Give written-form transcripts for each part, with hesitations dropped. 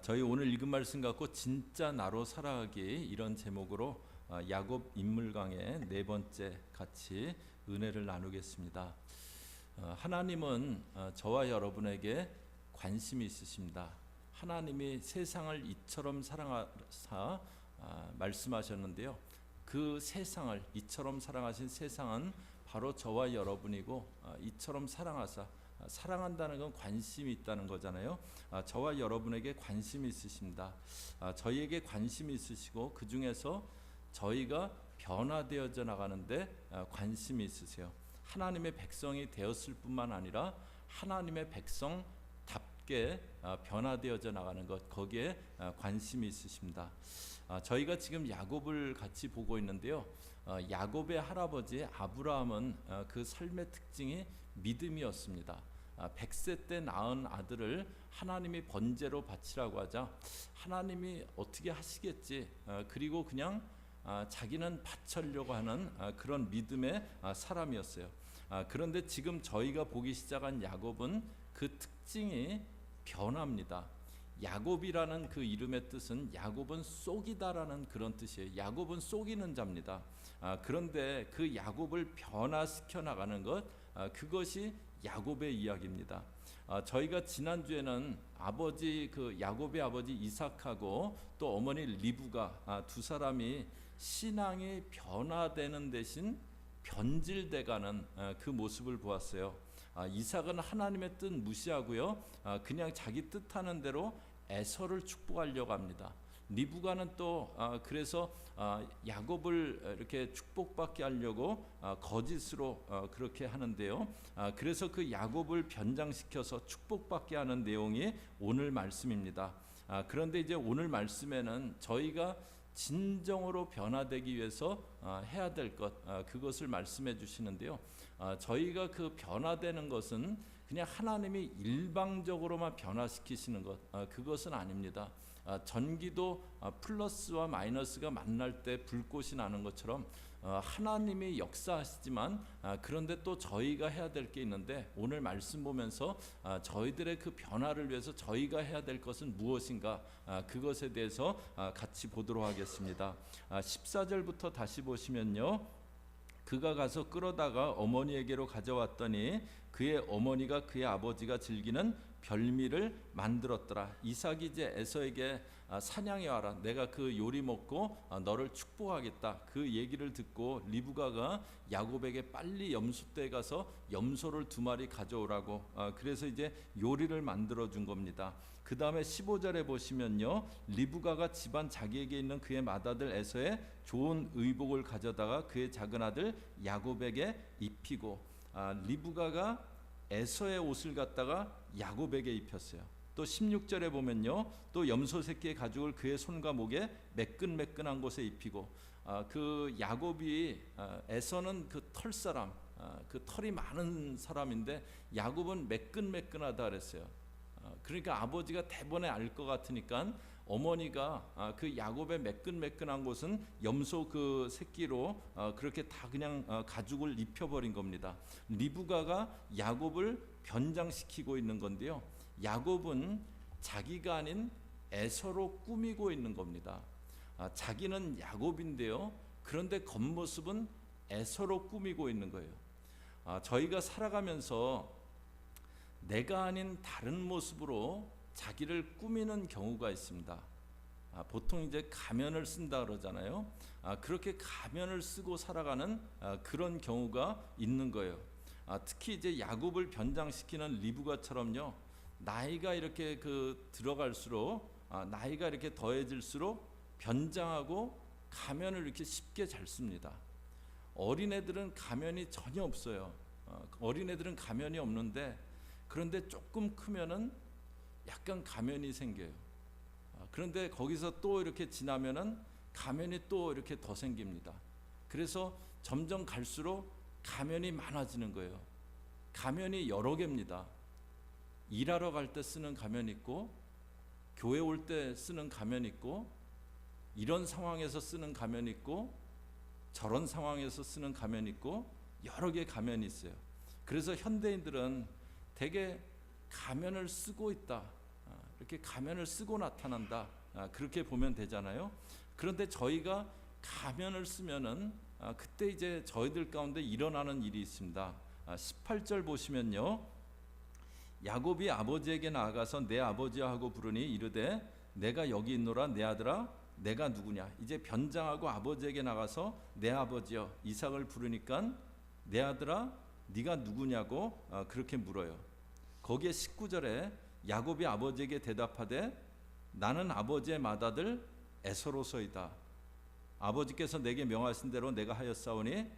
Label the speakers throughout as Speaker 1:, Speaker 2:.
Speaker 1: 저희 오늘 읽은 말씀 갖고 진짜 나로 살아가기 이런 제목으로 야곱 인물 강의 네 번째 같이 은혜를 나누겠습니다. 하나님은 저와 여러분에게 관심이 있으십니다. 하나님이 세상을 이처럼 사랑하사 말씀하셨는데요. 그 세상을 이처럼 사랑하신 세상은 바로 저와 여러분이고 이처럼 사랑하사 사랑한다는 건 관심이 있다는 거잖아요. 저와 여러분에게 관심이 있으십니다. 저희에게 관심이 있으시고 그 중에서 저희가 변화되어져 나가는데 관심이 있으세요. 하나님의 백성이 되었을 뿐만 아니라 하나님의 백성답게 변화되어져 나가는 것, 거기에 관심이 있으십니다. 저희가 지금 야곱을 같이 보고 있는데요. 야곱의 할아버지 아브라함은 그 삶의 특징이 믿음이었습니다. 100세 때 낳은 아들을 하나님이 번제로 바치라고 하자 하나님이 어떻게 하시겠지, 그리고 그냥 자기는 바치려고 하는 그런 믿음의 사람이었어요. 그런데 지금 저희가 보기 시작한 야곱은 그 특징이 변합니다. 야곱이라는 그 이름의 뜻은 야곱은 쏙이다라는 그런 뜻이에요. 야곱은 쏙이는 자입니다. 그런데 그 야곱을 변화시켜 나가는 것, 그것이 야곱의 이야기입니다. 저희가 지난주에는 그 야곱의 아버지 이삭하고 또 어머니 리브가 두 사람이 신앙이 변화되는 대신 변질돼가는 그 모습을 보았어요. 이삭은 하나님의 뜻 무시하고요, 그냥 자기 뜻하는 대로 에서를 축복하려고 합니다. 리브가는 또 그래서 야곱을 이렇게 축복받게 하려고 거짓으로 그렇게 하는데요. 그래서 그 야곱을 변장시켜서 축복받게 하는 내용이 오늘 말씀입니다. 그런데 이제 오늘 말씀에는 저희가 진정으로 변화되기 위해서 해야 될 것, 그것을 말씀해 주시는데요. 저희가 그 변화되는 것은 그냥 하나님이 일방적으로만 변화시키시는 것, 그것은 아닙니다. 전기도 플러스와 마이너스가 만날 때 불꽃이 나는 것처럼 하나님이 역사하시지만 그런데 또 저희가 해야 될 게 있는데, 오늘 말씀 보면서 저희들의 그 변화를 위해서 저희가 해야 될 것은 무엇인가, 그것에 대해서 같이 보도록 하겠습니다. 14절부터 다시 보시면요. 그가 가서 끌어다가 어머니에게로 가져왔더니 그의 어머니가 그의 아버지가 즐기는 별미를 만들었더라. 이삭이 이제 에서에게 사냥해 와라, 내가 그 요리 먹고 너를 축복하겠다, 그 얘기를 듣고 리브가가 야곱에게 빨리 염소떼에 가서 염소를 2마리 가져오라고, 그래서 이제 요리를 만들어 준 겁니다. 그 다음에 15절에 보시면요, 리브가가 집안 자기에게 있는 그의 맏아들 에서의 좋은 의복을 가져다가 그의 작은 아들 야곱에게 입히고, 리브가가 에서의 옷을 갖다가 야곱에게 입혔어요. 또 16절에 보면요, 또 염소 새끼의 가죽을 그의 손과 목에 매끈매끈한 곳에 입히고, 그 야곱이 에서는 그 털사람, 그 털이 많은 사람인데 야곱은 매끈매끈하다 그랬어요. 그러니까 아버지가 대번에 알 것 같으니까 어머니가 그 야곱의 매끈매끈한 곳은 염소 그 새끼로 그렇게 다 그냥 가죽을 입혀버린 겁니다. 리브가가 야곱을 변장시키고 있는 건데요, 야곱은 자기가 아닌 에서로 꾸미고 있는 겁니다. 자기는 야곱인데요, 그런데 겉모습은 에서로 꾸미고 있는 거예요. 저희가 살아가면서 내가 아닌 다른 모습으로 자기를 꾸미는 경우가 있습니다. 보통 이제 가면을 쓴다 그러잖아요. 그렇게 가면을 쓰고 살아가는 그런 경우가 있는 거예요. 특히 이제 야곱을 변장시키는 리브가처럼요, 나이가 이렇게 들어갈수록, 나이가 이렇게 더해질수록 변장하고 가면을 이렇게 쉽게 잘 씁니다. 어린애들은 가면이 전혀 없어요. 어린애들은 가면이 없는데, 그런데 조금 크면은 약간 가면이 생겨요. 그런데 거기서 또 이렇게 지나면은 가면이 또 이렇게 더 생깁니다. 그래서 점점 갈수록 가면이 많아지는 거예요. 가면이 여러 개입니다. 일하러 갈 때 쓰는 가면 있고, 교회 올 때 쓰는 가면 있고, 이런 상황에서 쓰는 가면 있고, 저런 상황에서 쓰는 가면 있고, 여러 개 가면이 있어요. 그래서 현대인들은 되게 가면을 쓰고 있다, 이렇게 가면을 쓰고 나타난다. 그렇게 보면 되잖아요. 그런데 저희가 가면을 쓰면은 그때 이제 저희들 가운데 일어나는 일이 있습니다. 18절 보시면요, 야곱이 아버지에게 나아가서 내 아버지야 하고 부르니 이르되 내가 여기 있노라. 내 아들아 내가 누구냐. 이제 변장하고 아버지에게 나가서 내 아버지여 이삭을 부르니까 내 아들아 네가 누구냐고 그렇게 물어요. 거기에 19절에 야곱이 아버지에게 대답하되 나는 아버지의 맏아들 에서로서이다. 아버지께서 내게 명하신 대로 내가 하였사오니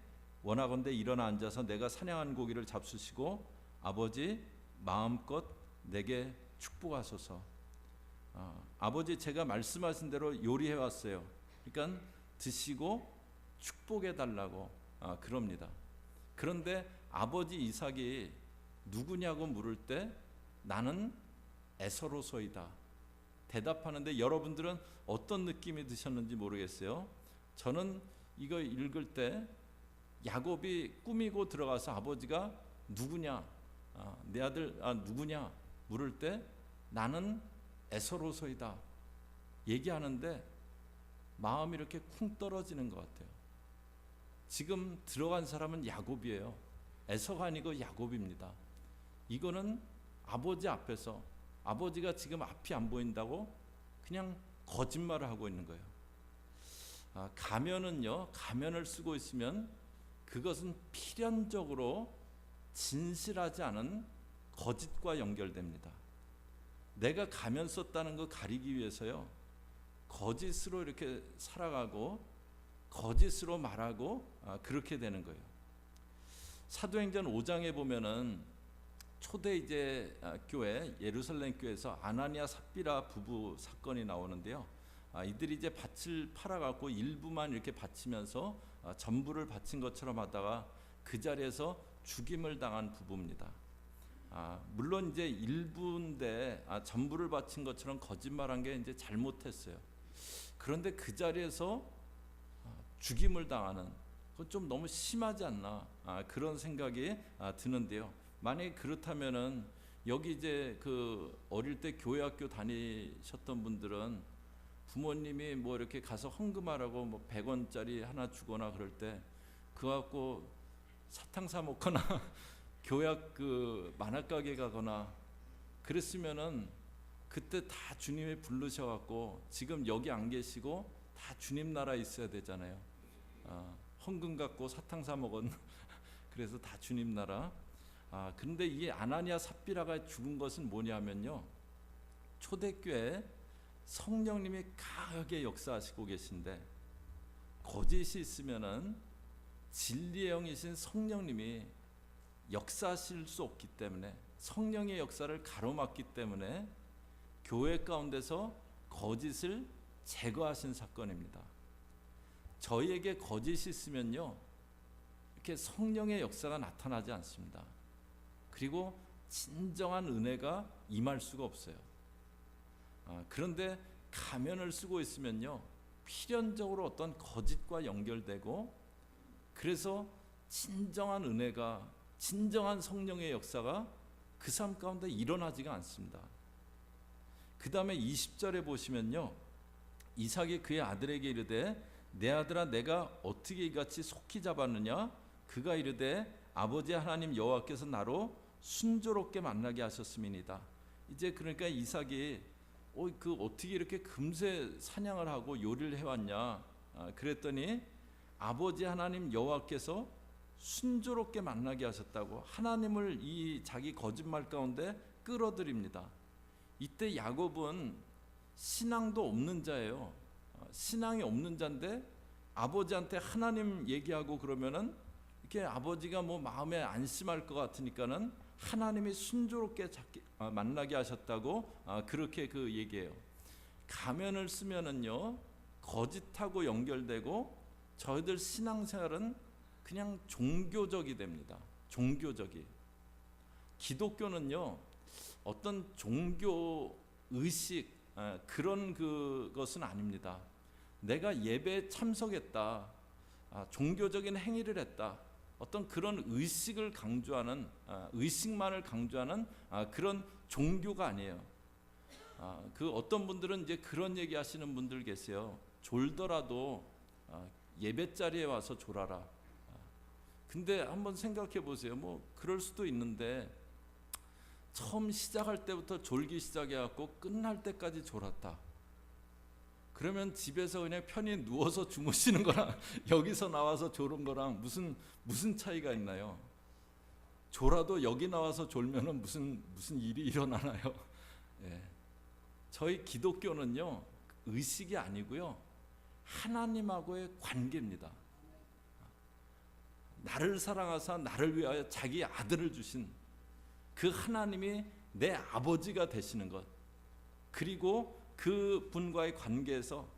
Speaker 1: 원하건대 일어나 앉아서 내가 사냥한 고기를 잡수시고 아버지 마음껏 내게 축복하소서. 아버지 제가 말씀하신 대로 요리해 왔어요. 그러니까 드시고 축복해 달라고 그럽니다. 그런데 아버지 이삭이 누구냐고 물을 때 나는 에서로서이다 대답하는데 여러분들은 어떤 느낌이 드셨는지 모르겠어요. 저는 이거 읽을 때 야곱이 꾸미고 들어가서 아버지가 누구냐, 내 아들 누구냐 물을 때 나는 에서로서이다 얘기하는데 마음이 이렇게 쿵 떨어지는 것 같아요. 지금 들어간 사람은 야곱이에요. 에서가 아니고 야곱입니다. 이거는 아버지 앞에서 아버지가 지금 앞이 안 보인다고 그냥 거짓말을 하고 있는 거예요. 가면은요, 가면을 쓰고 있으면 그것은 필연적으로 진실하지 않은 거짓과 연결됩니다. 내가 가면 썼다는 거 가리기 위해서요, 거짓으로 이렇게 살아가고 거짓으로 말하고 그렇게 되는 거예요. 사도행전 5장에 보면은 초대 이제 교회 예루살렘 교회에서 아나니아 삽비라 부부 사건이 나오는데요. 이들이 이제 밭을 팔아갖고 일부만 이렇게 바치면서 전부를 바친 것처럼 하다가 그 자리에서 죽임을 당한 부부입니다. 물론 이제 일부인데 전부를 바친 것처럼 거짓말한 게 이제 잘못했어요. 그런데 그 자리에서 죽임을 당하는 그건 좀 너무 심하지 않나 그런 생각이 드는데요. 만약에 그렇다면은 여기 이제 그 어릴 때 교회 학교 다니셨던 분들은 부모님이 뭐 이렇게 가서 헌금하라고 뭐 100원짜리 하나 주거나 그럴 때 그거 갖고 사탕 사 먹거나 교회 그 만화가게 가거나 그랬으면은 그때 다 주님이 부르셔갖고 지금 여기 안 계시고 다 주님 나라에 있어야 되잖아요. 헌금 갖고 사탕 사 먹은 그래서 다 주님 나라. 그런데 이 아나니아 삽비라가 죽은 것은 뭐냐면요, 초대교회 성령님이 강하게 역사하시고 계신데 거짓이 있으면은 진리의 영이신 성령님이 역사하실 수 없기 때문에, 성령의 역사를 가로막기 때문에 교회 가운데서 거짓을 제거하신 사건입니다. 저희에게 거짓이 있으면요, 이렇게 성령의 역사가 나타나지 않습니다. 그리고 진정한 은혜가 임할 수가 없어요. 그런데 가면을 쓰고 있으면요, 필연적으로 어떤 거짓과 연결되고, 그래서 진정한 은혜가, 진정한 성령의 역사가 그 삶 가운데 일어나지가 않습니다. 그 다음에 20절에 보시면요, 이삭이 그의 아들에게 이르되 내 아들아 내가 어떻게 이같이 속히 잡았느냐. 그가 이르되 아버지 하나님 여호와께서 나로 순조롭게 만나게 하셨음이니이다. 이제 그러니까 이삭이 그 어떻게 이렇게 금세 사냥을 하고 요리를 해왔냐 그랬더니 아버지 하나님 여호와께서 순조롭게 만나게 하셨다고 하나님을 이 자기 거짓말 가운데 끌어들입니다. 이때 야곱은 신앙도 없는 자예요. 신앙이 없는 자인데 아버지한테 하나님 얘기하고 그러면은 이렇게 아버지가 뭐 마음에 안심할 것 같으니까는 하나님이 순조롭게 만나게 하셨다고 그렇게 그 얘기해요. 가면을 쓰면은요, 거짓하고 연결되고 저희들 신앙생활은 그냥 종교적이 됩니다. 종교적이. 기독교는요, 어떤 종교 의식 그런 그것은 아닙니다. 내가 예배에 참석했다, 종교적인 행위를 했다, 어떤 그런 의식을 강조하는, 의식만을 강조하는 그런 종교가 아니에요. 그 어떤 분들은 이제 그런 얘기 하시는 분들 계세요. 졸더라도 예배 자리에 와서 졸아라. 근데 한번 생각해 보세요. 뭐 그럴 수도 있는데 처음 시작할 때부터 졸기 시작해 갖고 끝날 때까지 졸았다. 그러면 집에서 그냥 편히 누워서 주무시는 거랑 여기서 나와서 졸은 거랑 무슨 차이가 있나요? 졸아도 여기 나와서 졸면은 무슨 일이 일어나나요? 예. 저희 기독교는요, 의식이 아니고요, 하나님하고의 관계입니다. 나를 사랑하사 나를 위하여 자기 아들을 주신 그 하나님이 내 아버지가 되시는 것, 그리고 그 분과의 관계에서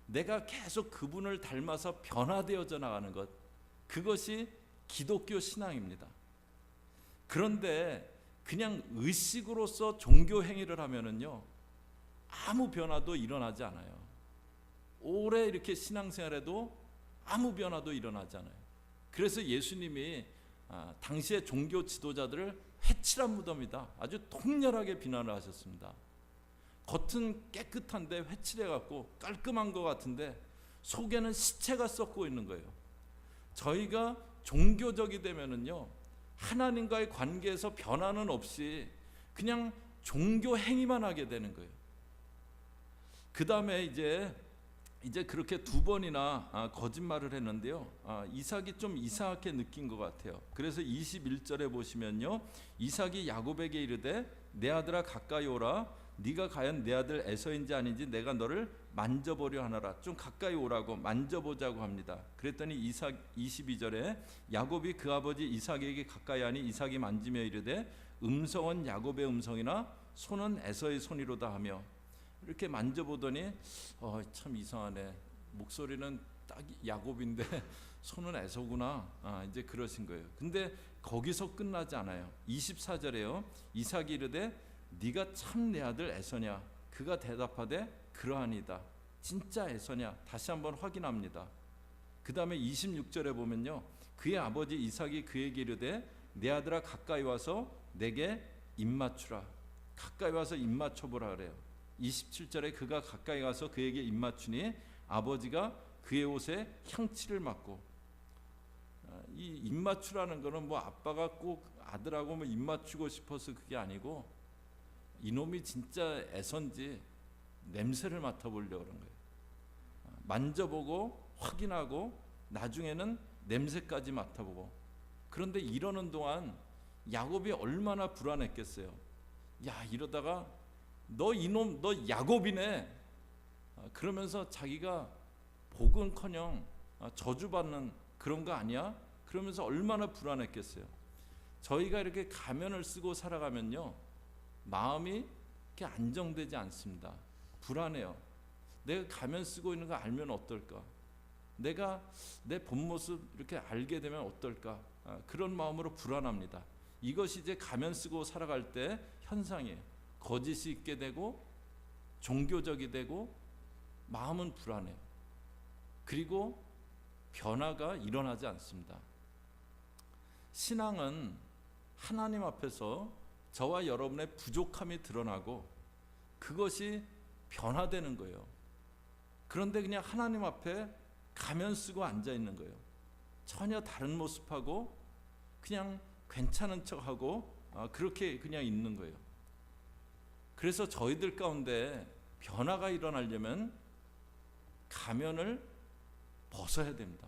Speaker 1: 내가 계속 그분을 닮아서 변화되어져 나가는 것, 그것이 기독교 신앙입니다. 그런데 그냥 의식으로서 종교 행위를 하면은요, 아무 변화도 일어나지 않아요. 오래 이렇게 신앙생활해도 아무 변화도 일어나지 않아요. 그래서 예수님이 당시의 종교 지도자들을 회칠한 무덤이다, 아주 통렬하게 비난을 하셨습니다. 겉은 깨끗한데 회칠해갖고 깔끔한 것 같은데 속에는 시체가 썩고 있는 거예요. 저희가 종교적이 되면은요, 하나님과의 관계에서 변화는 없이 그냥 종교 행위만 하게 되는 거예요. 그 다음에 이제 그렇게 두 번이나 거짓말을 했는데요, 이삭이 좀 이상하게 느낀 것 같아요. 그래서 21절에 보시면요, 이삭이 야곱에게 이르되 내 아들아 가까이 오라, 네가 과연 내 아들 에서인지 아닌지 내가 너를 만져보려 하노라. 좀 가까이 오라고, 만져보자고 합니다. 그랬더니 이삭 22절에 야곱이 그 아버지 이삭에게 가까이 하니 이삭이 만지며 이르되 음성은 야곱의 음성이나 손은 에서의 손이로다 하며, 이렇게 만져보더니 참 이상하네, 목소리는 딱 야곱인데 손은 에서구나, 이제 그러신 거예요. 근데 거기서 끝나지 않아요. 24절에요 이삭이 이르되 네가 참 내 아들 에서냐? 그가 대답하되 그러하니다. 진짜 에서냐? 다시 한번 확인합니다. 그 다음에 26절에 보면요, 그의 아버지 이삭이 그에게 이르되 내 아들아 가까이 와서 내게 입 맞추라. 가까이 와서 입 맞춰보라 그래요. 27절에 그가 가까이 가서 그에게 입 맞추니 아버지가 그의 옷에 향치를 맡고, 이 입 맞추라는 거는 뭐 아빠가 꼭 아들하고 뭐 입 맞추고 싶어서 그게 아니고, 이놈이 진짜 애선지 냄새를 맡아보려고 그런 거예요. 만져보고 확인하고 나중에는 냄새까지 맡아보고. 그런데 이러는 동안 야곱이 얼마나 불안했겠어요. 야, 이러다가 너 이놈, 너 야곱이네, 그러면서 자기가 복은커녕 저주받는 그런 거 아니야? 그러면서 얼마나 불안했겠어요. 저희가 이렇게 가면을 쓰고 살아가면요, 마음이 이렇게 안정되지 않습니다. 불안해요. 내가 가면 쓰고 있는 거 알면 어떨까? 내가 내 본 모습 이렇게 알게 되면 어떨까? 그런 마음으로 불안합니다. 이것이 이제 가면 쓰고 살아갈 때 현상이에요. 거짓이 있게 되고 종교적이 되고 마음은 불안해요. 그리고 변화가 일어나지 않습니다. 신앙은 하나님 앞에서 저와 여러분의 부족함이 드러나고 그것이 변화되는 거예요. 그런데 그냥 하나님 앞에 가면 쓰고 앉아 있는 거예요. 전혀 다른 모습하고 그냥 괜찮은 척하고 그렇게 그냥 있는 거예요. 그래서 저희들 가운데 변화가 일어나려면 가면을 벗어야 됩니다.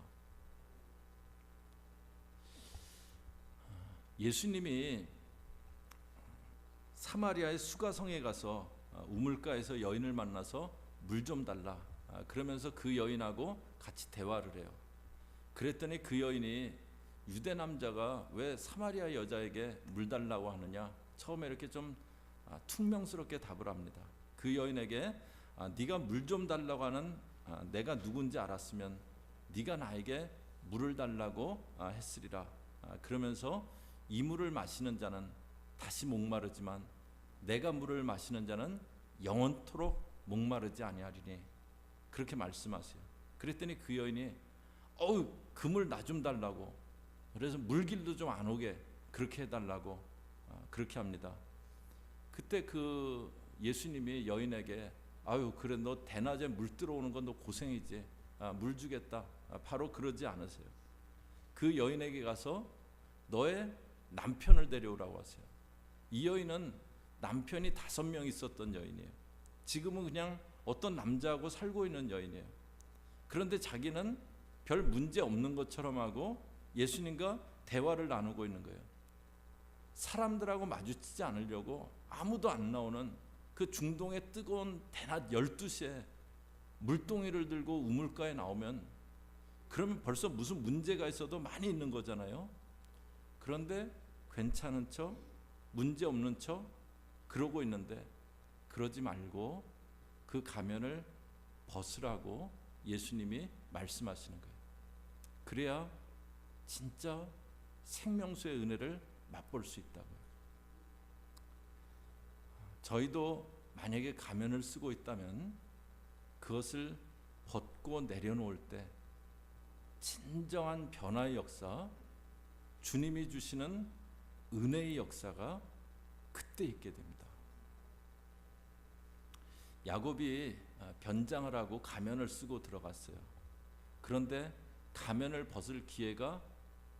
Speaker 1: 예수님이 사마리아의 수가성에 가서 우물가에서 여인을 만나서 물 좀 달라, 그러면서 그 여인하고 같이 대화를 해요. 그랬더니 그 여인이 유대 남자가 왜 사마리아 여자에게 물 달라고 하느냐, 처음에 이렇게 좀 퉁명스럽게 답을 합니다. 그 여인에게 네가 물 좀 달라고 하는 내가 누군지 알았으면 네가 나에게 물을 달라고 했으리라. 그러면서 이 물을 마시는 자는 다시 목마르지만 내가 물을 마시는 자는 영원토록 목마르지 아니하리니, 그렇게 말씀하세요. 그랬더니 그 여인이 그 물 나 좀 달라고, 그래서 물길도 좀 안 오게 그렇게 해달라고 그렇게 합니다. 그때 그 예수님이 여인에게 아유 그래 너 대낮에 물 들어오는 건 너 고생이지, 물 주겠다, 바로 그러지 않으세요. 그 여인에게 가서 너의 남편을 데려오라고 하세요. 이 여인은 남편이 5명 있었던 여인이에요. 지금은 그냥 어떤 남자하고 살고 있는 여인이에요. 그런데 자기는 별 문제 없는 것처럼 하고 예수님과 대화를 나누고 있는 거예요. 사람들하고 마주치지 않으려고 아무도 안 나오는 그 중동의 뜨거운 대낮 12시에 물동이를 들고 우물가에 나오면 그러면 벌써 무슨 문제가 있어도 많이 있는 거잖아요. 그런데 괜찮은 척, 문제 없는 척 그러고 있는데 그러지 말고 그 가면을 벗으라고 예수님이 말씀하시는 거예요. 그래야 진짜 생명수의 은혜를 맛볼 수 있다고요. 저희도 만약에 가면을 쓰고 있다면 그것을 벗고 내려놓을 때 진정한 변화의 역사, 주님이 주시는 은혜의 역사가 그때 있게 됩니다. 야곱이 변장을 하고 가면을 쓰고 들어갔어요. 그런데 가면을 벗을 기회가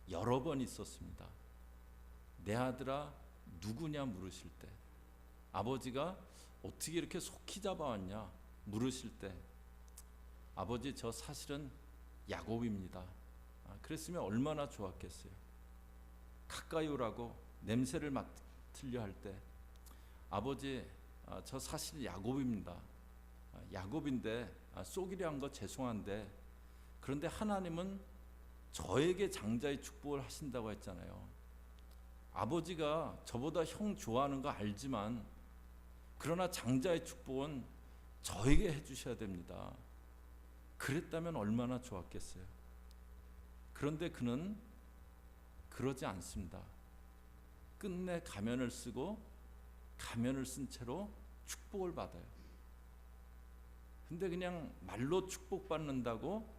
Speaker 1: 여러 번 있었습니다. 내 아들아 누구냐 물으실 때, 아버지가 어떻게 이렇게 속히 잡아왔냐 물으실 때, 아버지 저 사실은 야곱입니다. 그랬으면 얼마나 좋았겠어요. 가까이 오라고 냄새를 맡으려 할 때, 아버지 저 사실 야곱입니다. 야곱인데 속이려 한 거 죄송한데, 그런데 하나님은 저에게 장자의 축복을 하신다고 했잖아요. 아버지가 저보다 형 좋아하는 거 알지만 그러나 장자의 축복은 저에게 해주셔야 됩니다. 그랬다면 얼마나 좋았겠어요. 그런데 그는 그러지 않습니다. 끝내 가면을 쓰고 가면을 쓴 채로 축복을 받아요. 근데 그냥 말로 축복받는다고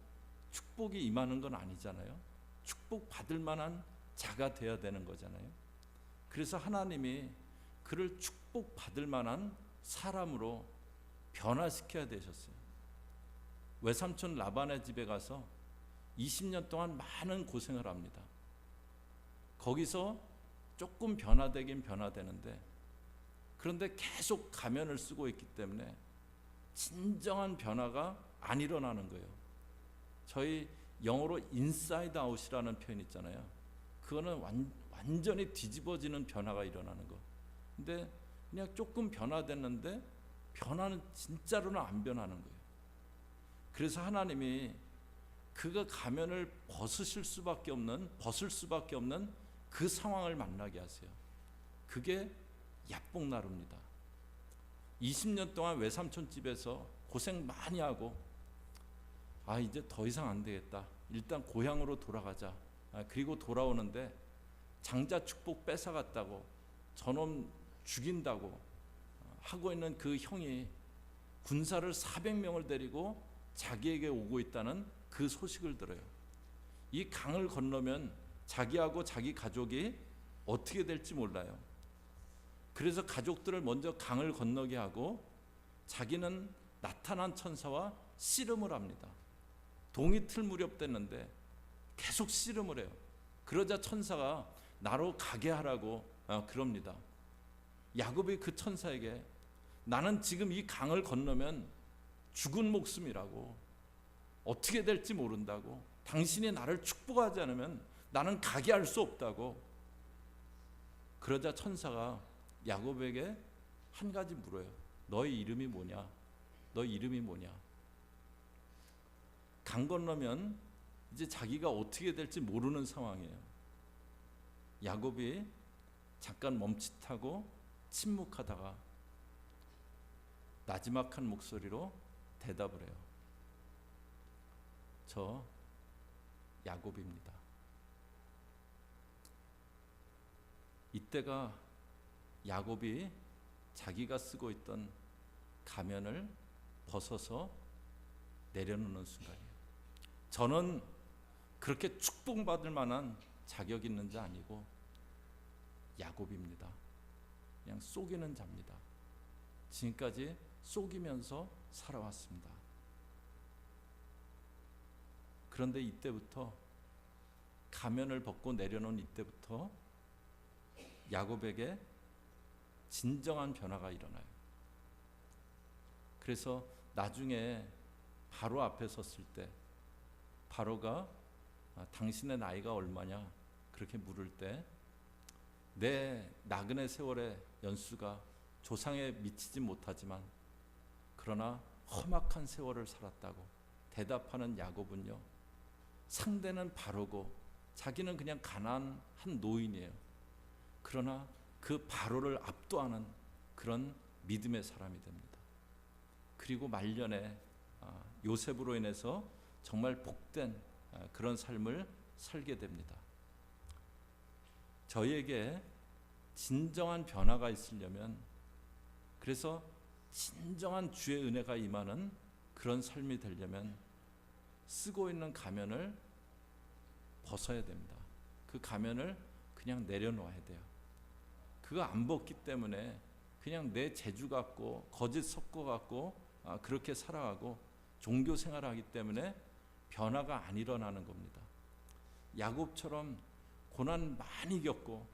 Speaker 1: 축복이 임하는 건 아니잖아요. 축복받을 만한 자가 되어야 되는 거잖아요. 그래서 하나님이 그를 축복받을 만한 사람으로 변화시켜야 되셨어요. 외삼촌 라반의 집에 가서 20년 동안 많은 고생을 합니다. 거기서 조금 변화되긴 변화되는데, 그런데 계속 가면을 쓰고 있기 때문에 진정한 변화가 안 일어나는 거예요. 저희 영어로 인사이드 아웃이라는 표현 있잖아요. 그거는 완전히 뒤집어지는 변화가 일어나는 거. 근데 그냥 조금 변화됐는데 변화는 진짜로는 안 변하는 거예요. 그래서 하나님이 그가 가면을 벗을 수밖에 없는 그 상황을 만나게 하세요. 그게 야복나루입니다. 20년 동안 외삼촌 집에서 고생 많이 하고 이제 더 이상 안 되겠다. 일단 고향으로 돌아가자. 그리고 돌아오는데 장자 축복 뺏어갔다고, 저놈 죽인다고 하고 있는 그 형이 군사를 400명을 데리고 자기에게 오고 있다는 그 소식을 들어요. 이 강을 건너면 자기하고 자기 가족이 어떻게 될지 몰라요. 그래서 가족들을 먼저 강을 건너게 하고 자기는 나타난 천사와 씨름을 합니다. 동이 틀 무렵 됐는데 계속 씨름을 해요. 그러자 천사가 나로 가게 하라고 그럽니다. 야곱이 그 천사에게 나는 지금 이 강을 건너면 죽은 목숨이라고, 어떻게 될지 모른다고, 당신이 나를 축복하지 않으면 나는 가게 할 수 없다고. 그러자 천사가 야곱에게 한 가지 물어요. 너의 이름이 뭐냐? 너의 이름이 뭐냐? 강 건너면 이제 자기가 어떻게 될지 모르는 상황이에요. 야곱이 잠깐 멈칫하고 침묵하다가 나지막한 목소리로 대답을 해요. 저 야곱입니다. 이때가 야곱이 자기가 쓰고 있던 가면을 벗어서 내려놓는 순간이에요. 저는 그렇게 축복받을 만한 자격 있는 자 아니고 야곱입니다. 그냥 속이는 자입니다. 지금까지 속이면서 살아왔습니다. 그런데 이때부터, 가면을 벗고 내려놓은 이때부터 야곱에게 진정한 변화가 일어나요. 그래서 나중에 바로 앞에 섰을 때 바로가 당신의 나이가 얼마냐 그렇게 물을 때 내 나그네 세월의 연수가 조상에 미치지 못하지만 그러나 험악한 세월을 살았다고 대답하는 야곱은요, 상대는 바로고 자기는 그냥 가난한 노인이에요. 그러나 그 바로를 압도하는 그런 믿음의 사람이 됩니다. 그리고 말년에 요셉으로 인해서 정말 복된 그런 삶을 살게 됩니다. 저희에게 진정한 변화가 있으려면, 그래서 진정한 주의 은혜가 임하는 그런 삶이 되려면 쓰고 있는 가면을 벗어야 됩니다. 그 가면을 그냥 내려놓아야 돼요. 그거 안 벗기 때문에 그냥 내 재주 갖고 거짓 섞어 갖고 그렇게 살아가고 종교 생활을 하기 때문에 변화가 안 일어나는 겁니다. 야곱처럼 고난 많이 겪고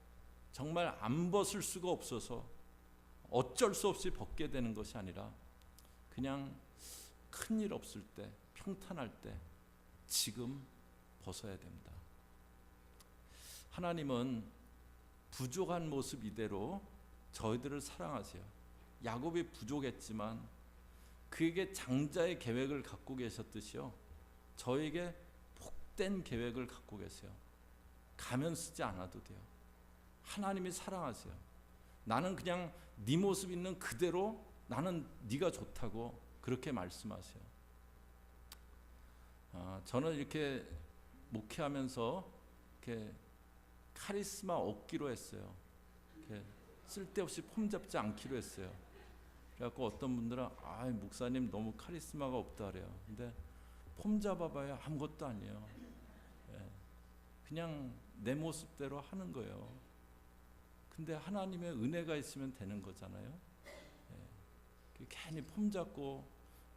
Speaker 1: 정말 안 벗을 수가 없어서 어쩔 수 없이 벗게 되는 것이 아니라 그냥 큰일 없을 때, 평탄할 때 지금 벗어야 됩니다. 하나님은 부족한 모습 이대로 저희들을 사랑하세요. 야곱이 부족했지만 그에게 장자의 계획을 갖고 계셨듯이요, 저에게 복된 계획을 갖고 계세요. 가면 쓰지 않아도 돼요. 하나님이 사랑하세요. 나는 그냥 네 모습 있는 그대로, 나는 네가 좋다고 그렇게 말씀하세요. 저는 이렇게 목회하면서 이렇게 카리스마 얻기로 했어요. 이렇게 쓸데없이 폼 잡지 않기로 했어요. 그래갖고 어떤 분들은 목사님 너무 카리스마가 없다 그래요. 근데 폼 잡아봐야 아무것도 아니에요. 그냥 내 모습대로 하는 거예요. 근데 하나님의 은혜가 있으면 되는 거잖아요. 괜히 폼 잡고,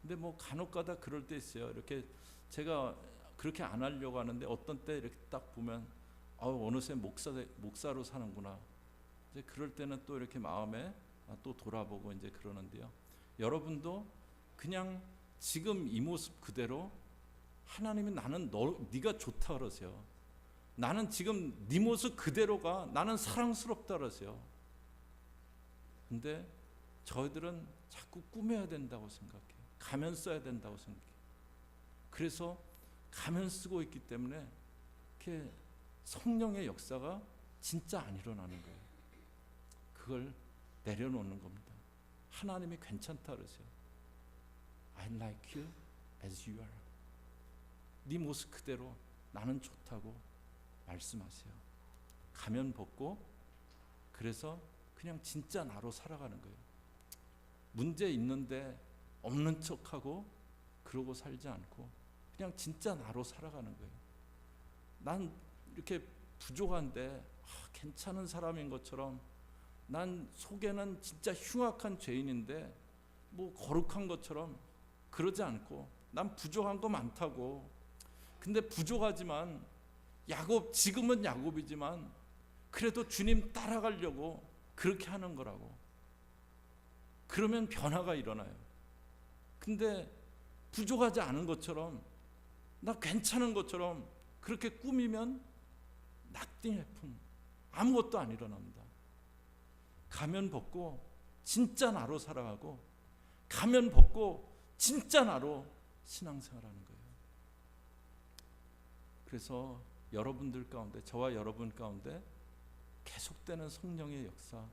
Speaker 1: 근데 뭐 간혹가다 그럴 때 있어요. 이렇게 제가 그렇게 안 하려고 하는데 어떤 때 이렇게 딱 보면 어느새 목사로 사는구나. 이제 그럴 때는 또 이렇게 마음에 또 돌아보고 이제 그러는데요. 여러분도 그냥 지금 이 모습 그대로, 하나님이 나는 네가 좋다 그러세요. 나는 지금 네 모습 그대로가 나는 사랑스럽다 그러세요. 근데 저희들은 자꾸 꾸며야 된다고 생각해요. 가면 써야 된다고 생각해요. 그래서 가면 쓰고 있기 때문에 이렇게 성령의 역사가 진짜 안 일어나는 거예요. 그걸 내려놓는 겁니다. 하나님이 괜찮다 그러세요. I like you as you are. 네 모습 그대로 나는 좋다고 말씀하세요. 가면 벗고, 그래서 그냥 진짜 나로 살아가는 거예요. 문제 있는데 없는 척하고 그러고 살지 않고 그냥 진짜 나로 살아가는 거예요. 난 이렇게 부족한데 괜찮은 사람인 것처럼, 난 속에는 진짜 흉악한 죄인인데 뭐 거룩한 것처럼 그러지 않고, 난 부족한 거 많다고. 근데 부족하지만 지금은 야곱이지만 그래도 주님 따라가려고 그렇게 하는 거라고. 그러면 변화가 일어나요. 근데 부족하지 않은 것처럼, 나 괜찮은 것처럼 그렇게 꾸미면 nothing happen. 아무것도 안 일어납니다. 가면 벗고 진짜 나로 살아가고, 가면 벗고 진짜 나로 신앙생활하는 거예요. 그래서 여러분들 가운데, 저와 여러분 가운데 계속되는 성령의 역사,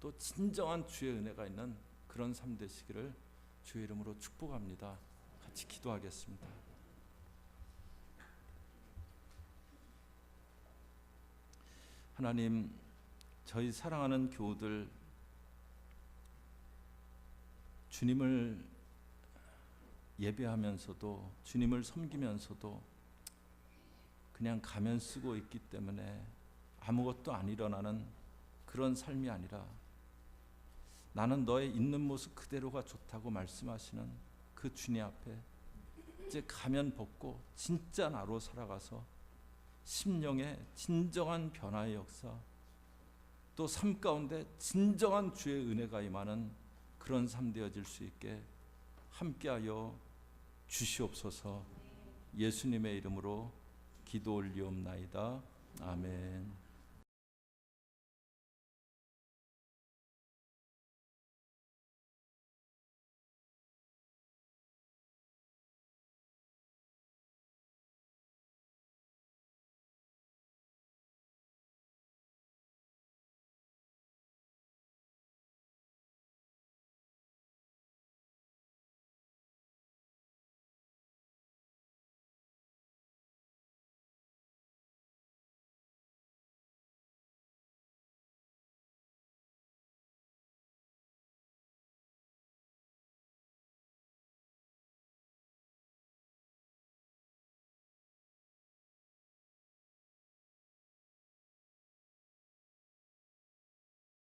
Speaker 1: 또 진정한 주의 은혜가 있는 그런 삶 되시기를 주의 이름으로 축복합니다. 같이 기도하겠습니다. 하나님, 저희 사랑하는 교우들, 주님을 예배하면서도 주님을 섬기면서도 그냥 가면 쓰고 있기 때문에 아무것도 안 일어나는 그런 삶이 아니라, 나는 너의 있는 모습 그대로가 좋다고 말씀하시는 그 주님 앞에 이제 가면 벗고 진짜 나로 살아가서 심령의 진정한 변화의 역사, 또 삶 가운데 진정한 주의 은혜가 임하는 그런 삶 되어질 수 있게 함께하여 주시옵소서. 예수님의 이름으로 기도 올리옵나이다. 아멘.